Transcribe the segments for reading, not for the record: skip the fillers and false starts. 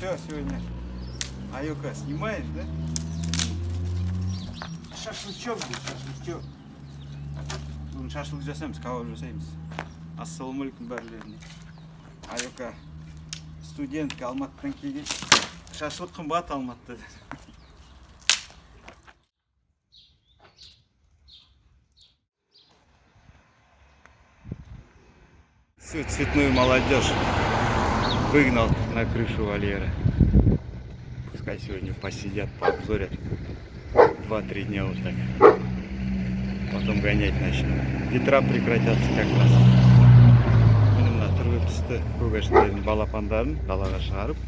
Все, сегодня Айока снимает, да? Шашлычок будет, шашлычок. Бүгін шашлык жасаймыз, кебаб жасаймыз. Ассалаумағалейкум барларына. Айока студентка Алматыдан келген. Шашлык қымбат Алматыда. Всю цветную молодежь выгнал на крышу вольера. Пускай сегодня посидят, пообзорят 2-3 дня вот так. Потом гонять начнут. Ветра прекратятся как раз. Мына түрге түсті көгершіндердің балапандарын далаға шығарып,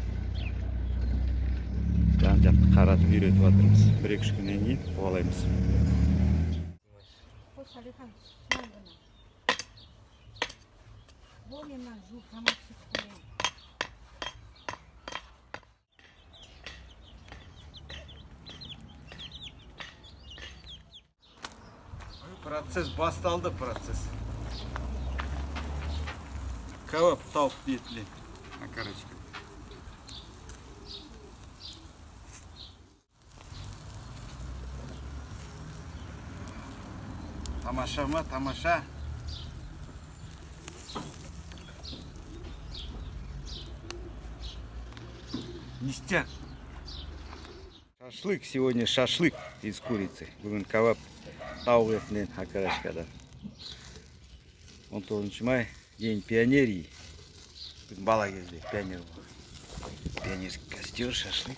жан-жақты қаратып үйретіп жатырмыз. 1-2 күннен кейін қуалаймыз. Процесс басталды, процесс. Кебап тауып етіле. Акарочка. Тамаша ма, тамаша. Ништяк. Шашлык сегодня, шашлык из курицы. Бүгін кебап тауық етінен Акарашкадан. 19 май, день пионерии. Бала кезде пионер был. Пионерский костер, шашлык.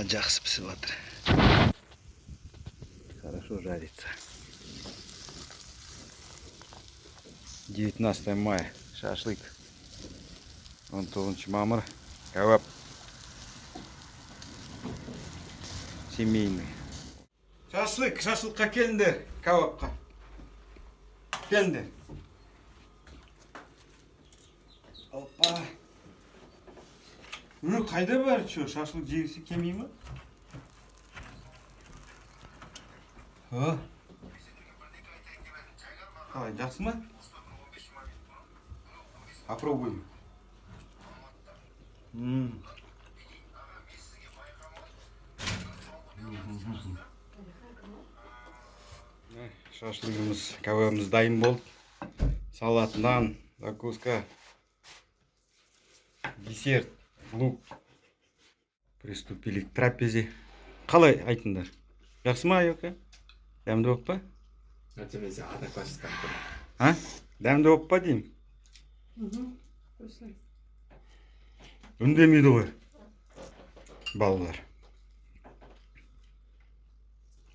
Жақсы пісіп жатыр. Хорошо жарится. 19 мая. Шашлык. 19 мамыр. Кебап. Семейный. Шашлыкқа келіңдер. Кебапқа. Келіңдер. Опа. Қайда бәрі? Шашлык жегісі келмей ме? Қалай, жақсы ма? Попробуем. Шашлыгымыз, кебабымыз дайын болды. Салат, нан, закуска, десерт, лук. Приступили к трапезе. Қалай айтыңдар? Жақсы ма, Айока? Дәмді болып па? Дәмді болып па деймін? Үндемейді ғой балалар.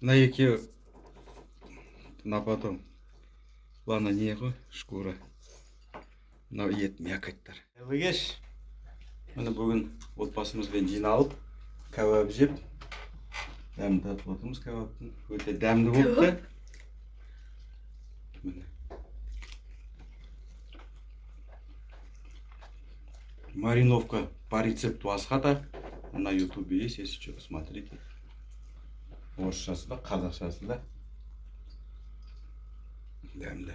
На екеуі на потом. Ладно, не ғой, шкура. Но ет мякотьтар. Кеш. Міне бүгін отбасымызбен жиналып, кебап жеп, дәмді татып отырмыз кебаптың. Өте дәмді болыпты. Мариновка по рецепту Асхата на ютубе есть, если что, посмотрите. Орысшасы да, қазақшасы да. Дәмді.